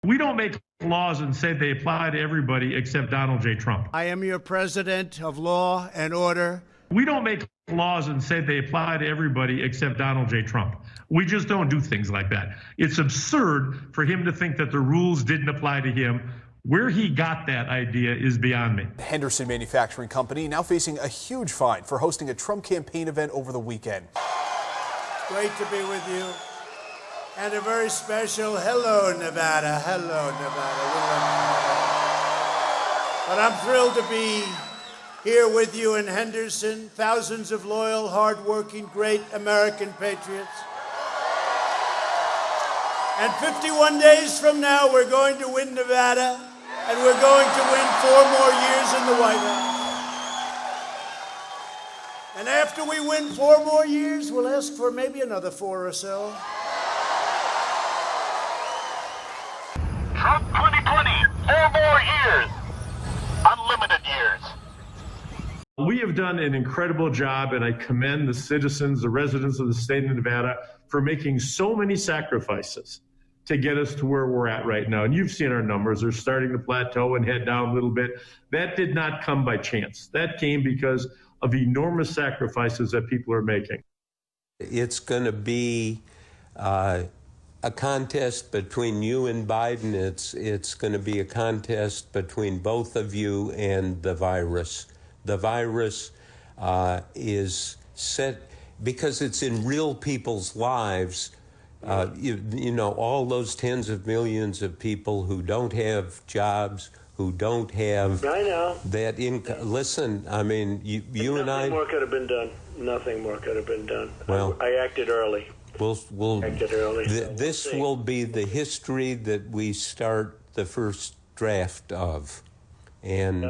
We don't make laws and say they apply to everybody except Donald J. Trump. I am your president of law and order. We don't make laws and say they apply to everybody except Donald J. Trump. We just don't do things like that. It's absurd for him to think that the rules didn't apply to him. Where he got that idea is beyond me. Henderson Manufacturing Company now facing a huge fine for hosting a Trump campaign event over the weekend. Great to be with you. And a very special hello, Nevada. Hello, Nevada. But I'm thrilled to be here with you in Henderson. Thousands of loyal, hardworking, great American patriots. And 51 days from now, we're going to win Nevada, and we're going to win 4 more years in the White House. And after we win 4 more years, we'll ask for maybe another 4 or so. Trump 2020, 4 more years, unlimited years. We have done an incredible job, and I commend the citizens, the residents of the state of Nevada, for making so many sacrifices to get us to where we're at right now. And you've seen our numbers. They're starting to plateau and head down a little bit. That did not come by chance. That came because of enormous sacrifices that people are making. It's going to be a contest between you and Biden. It's going to be a contest between both of you and the virus. The virus is set because it's in real people's lives. You know, all those tens of millions of people who don't have jobs, who don't have that income. Listen, I mean, you and I. Nothing more could have been done. Nothing more could have been done. Well, I acted early. Acted early. This will be the history that we start the first draft of, and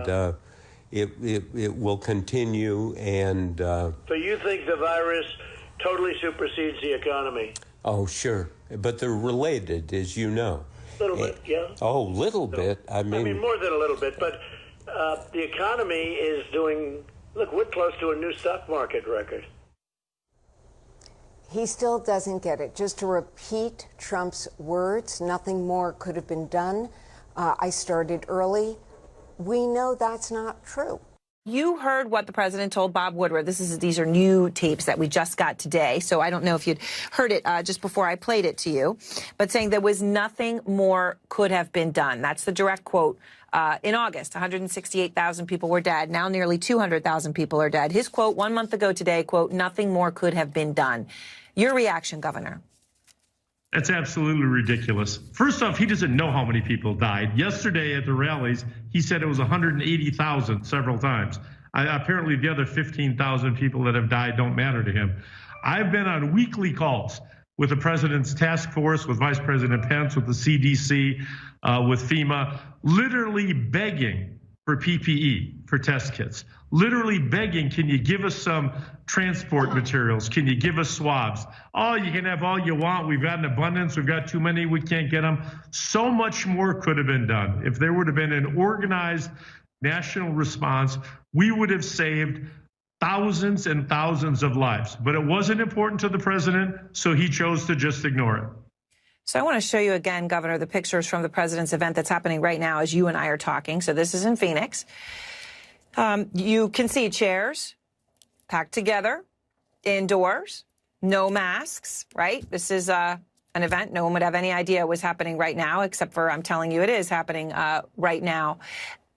it will continue. And so you think the virus totally supersedes the economy? Oh, sure, but they're related, as you know. A little bit, yeah. Oh, little bit. I mean, more than a little bit, but the economy is doing. Look, we're close to a new stock market record. He still doesn't get it. Just to repeat Trump's words, nothing more could have been done. I started early. We know that's not true. You heard what the president told Bob Woodward. These are new tapes that we just got today, so I don't know if you'd heard it just before I played it to you, but saying there was nothing more could have been done. That's the direct quote. In August, 168,000 people were dead. Now nearly 200,000 people are dead. His quote 1 month ago today, quote, nothing more could have been done. Your reaction, Governor? That's absolutely ridiculous. First off, he doesn't know how many people died. Yesterday at the rallies, he said it was 180,000 several times. Apparently, the other 15,000 people that have died don't matter to him. I've been on weekly calls with the president's task force, with Vice President Pence, with the CDC, with FEMA, literally begging for PPE, for test kits. Literally begging, can you give us some transport materials? Can you give us swabs? Oh, you can have all you want. We've got an abundance. We've got too many. We can't get them. So much more could have been done. If there would have been an organized national response, we would have saved thousands and thousands of lives. But it wasn't important to the president, so he chose to just ignore it. So I want to show you again, Governor, the pictures from the president's event that's happening right now as you and I are talking. So this is in Phoenix. You can see chairs packed together, indoors, no masks, right? This is an event no one would have any idea was happening right now, except for I'm telling you it is happening right now.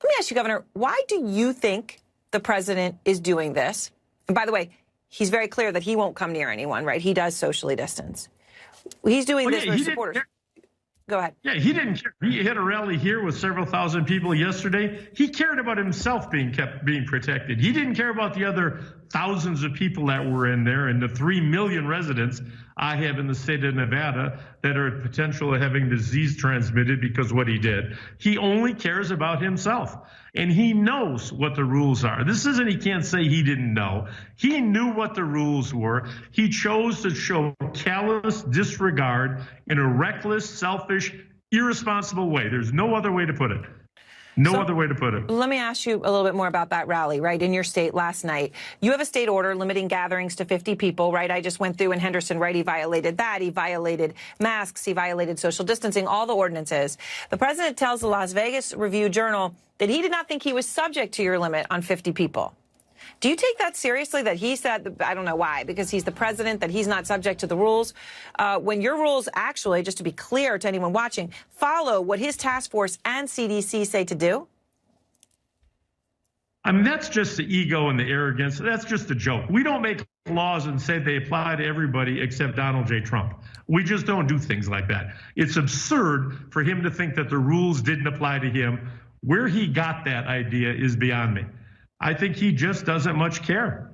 Let me ask you, Governor, why do you think the president is doing this? And by the way, he's very clear that he won't come near anyone, right? He does socially distance. He's doing this for his supporters. Go ahead. Yeah, he didn't care. He had a rally here with several thousand people yesterday. He cared about himself being protected. He didn't care about the other thousands of people that were in there and the 3 million residents I have in the state of Nevada that are at potential of having disease transmitted because of what he did. He only cares about himself, and he knows what the rules are. This isn't, he can't say he didn't know. He knew what the rules were. He chose to show callous disregard in a reckless, selfish, irresponsible way. There's no other way to put it. No other way to put it. Let me ask you a little bit more about that rally, right, in your state last night. You have a state order limiting gatherings to 50 people, right? I just went through in Henderson, right? He violated that. He violated masks. He violated social distancing, all the ordinances. The president tells the Las Vegas Review-Journal that he did not think he was subject to your limit on 50 people. Do you take that seriously, that he said, I don't know why, because he's the president, that he's not subject to the rules, when your rules actually, just to be clear to anyone watching, follow what his task force and CDC say to do? I mean, that's just the ego and the arrogance. That's just a joke. We don't make laws and say they apply to everybody except Donald J. Trump. We just don't do things like that. It's absurd for him to think that the rules didn't apply to him. Where he got that idea is beyond me. I think he just doesn't much care.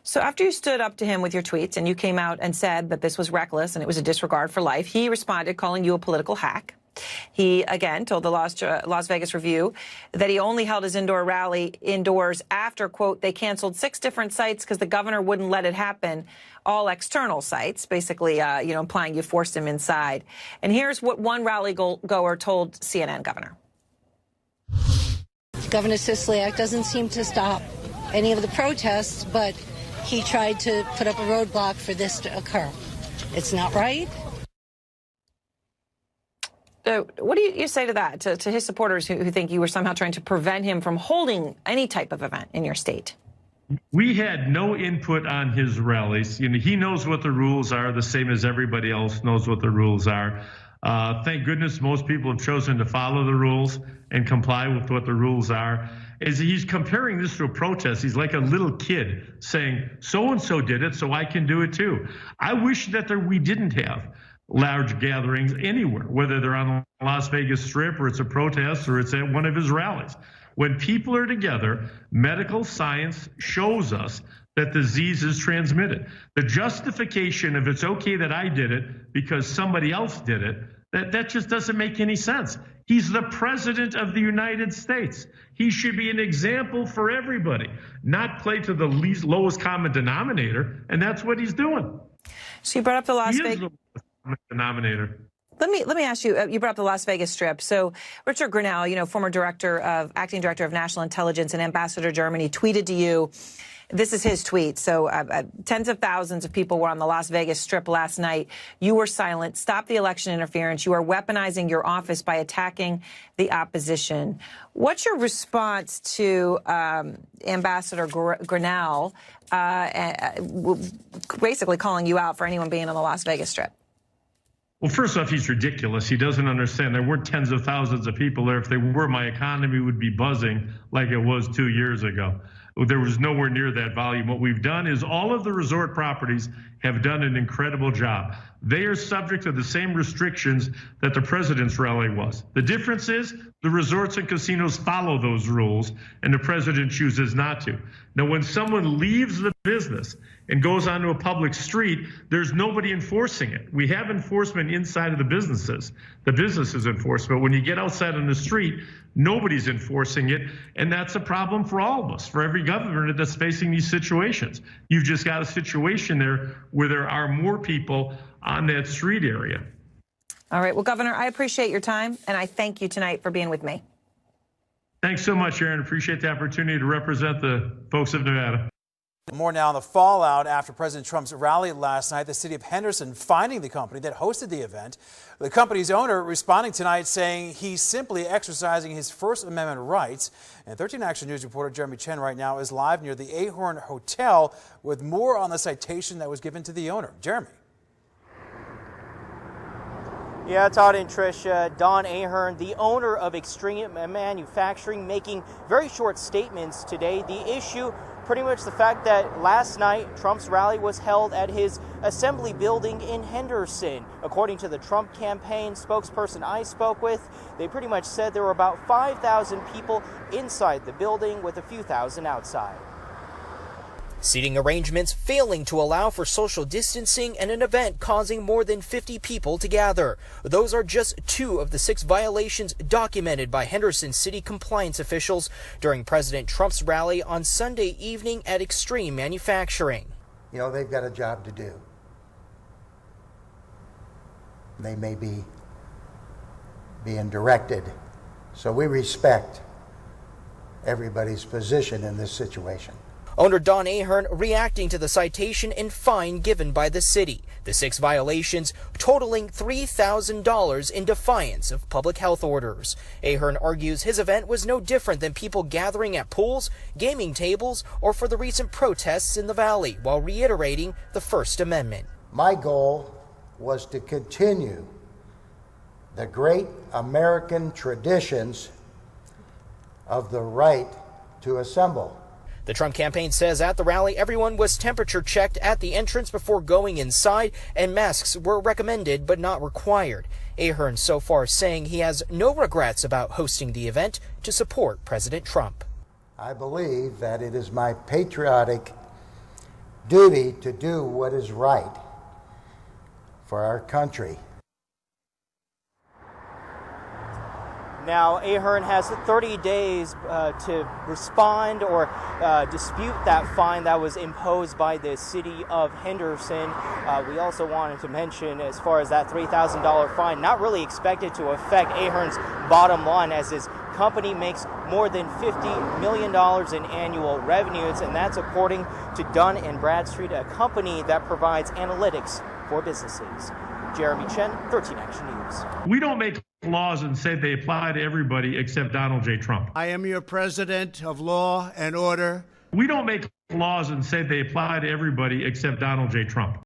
So after you stood up to him with your tweets and you came out and said that this was reckless and it was a disregard for life, he responded calling you a political hack. He, again, told the Las Vegas Review that he only held his indoor rally indoors after, quote, they canceled 6 different sites because the governor wouldn't let it happen, all external sites, basically, implying you forced him inside. And here's what one rally goer told CNN governor. Governor Sisolak doesn't seem to stop any of the protests, but he tried to put up a roadblock for this to occur. It's not right. What do you say to that, to his supporters who think you were somehow trying to prevent him from holding any type of event in your state? We had no input on his rallies. He knows what the rules are, the same as everybody else knows what the rules are. Thank goodness most people have chosen to follow the rules and comply with what the rules are. As he's comparing this to a protest, he's like a little kid saying, so-and-so did it, so I can do it too. I wish that we didn't have large gatherings anywhere, whether they're on the Las Vegas Strip or it's a protest or it's at one of his rallies. When people are together, medical science shows us that disease is transmitted. The justification of it's okay that I did it because somebody else did it, that just doesn't make any sense. He's the president of the United States. He should be an example for everybody, not play to the lowest common denominator, and that's what he's doing. So you brought up the Las Vegas denominator. Let me ask you, you brought up the Las Vegas Strip. So Richard Grenell, former acting director of national intelligence and ambassador to Germany, tweeted to you. This is his tweet. So tens of thousands of people were on the Las Vegas Strip last night. You were silent. Stop the election interference. You are weaponizing your office by attacking the opposition. What's your response to Ambassador Grenell basically calling you out for anyone being on the Las Vegas Strip? Well, first off, he's ridiculous. He doesn't understand there weren't tens of thousands of people there. If they were, my economy would be buzzing like it was 2 years ago. There was nowhere near that volume. What we've done is all of the resort properties have done an incredible job. They are subject to the same restrictions that the president's rally was. The difference is the resorts and casinos follow those rules, and the president chooses not to. Now, when someone leaves the business and goes onto a public street, there's nobody enforcing it. We have enforcement inside of the businesses. The businesses enforce, but when you get outside on the street, nobody's enforcing it, and that's a problem for all of us, for every governor that's facing these situations. You've just got a situation there where there are more people on that street area. All right. Well, Governor, I appreciate your time, and I thank you tonight for being with me. Thanks so much, Aaron. Appreciate the opportunity to represent the folks of Nevada. More now on the fallout after President Trump's rally last night. The city of Henderson fining the company that hosted the event. The company's owner responding tonight saying he's simply exercising his First Amendment rights. And 13 Action News reporter Jeremy Chen right now is live near the Ahern Hotel with more on the citation that was given to the owner. Jeremy. Yeah, Todd and Trish, Don Ahern, the owner of Extreme Manufacturing, making very short statements today. The issue, pretty much the fact that last night Trump's rally was held at his assembly building in Henderson. According to the Trump campaign spokesperson I spoke with, they pretty much said there were about 5,000 people inside the building with a few thousand outside. Seating arrangements failing to allow for social distancing and an event causing more than 50 people to gather. Those are just 2 of the 6 violations documented by Henderson City compliance officials during President Trump's rally on Sunday evening at Extreme Manufacturing. You know, they've got a job to do. They may be being directed So we respect everybody's position in this situation. Owner Don Ahern reacting to the citation and fine given by the city. The 6 violations totaling $3,000 in defiance of public health orders. Ahern argues his event was no different than people gathering at pools, gaming tables, or for the recent protests in the valley, while reiterating the First Amendment. My goal was to continue the great American traditions of the right to assemble. The Trump campaign says at the rally, everyone was temperature checked at the entrance before going inside, and masks were recommended but not required. Ahern so far saying he has no regrets about hosting the event to support President Trump. I believe that it is my patriotic duty to do what is right for our country. Now, Ahern has 30 days to respond or dispute that fine that was imposed by the city of Henderson. We also wanted to mention, as far as that $3,000 fine, not really expected to affect Ahern's bottom line, as his company makes more than $50 million in annual revenues, and that's according to Dun & Bradstreet, a company that provides analytics for businesses. Jeremy Chen, 13 Action News. We don't make laws and say they apply to everybody except Donald J. Trump. I am your president of law and order. We don't make laws and say they apply to everybody except Donald J. Trump.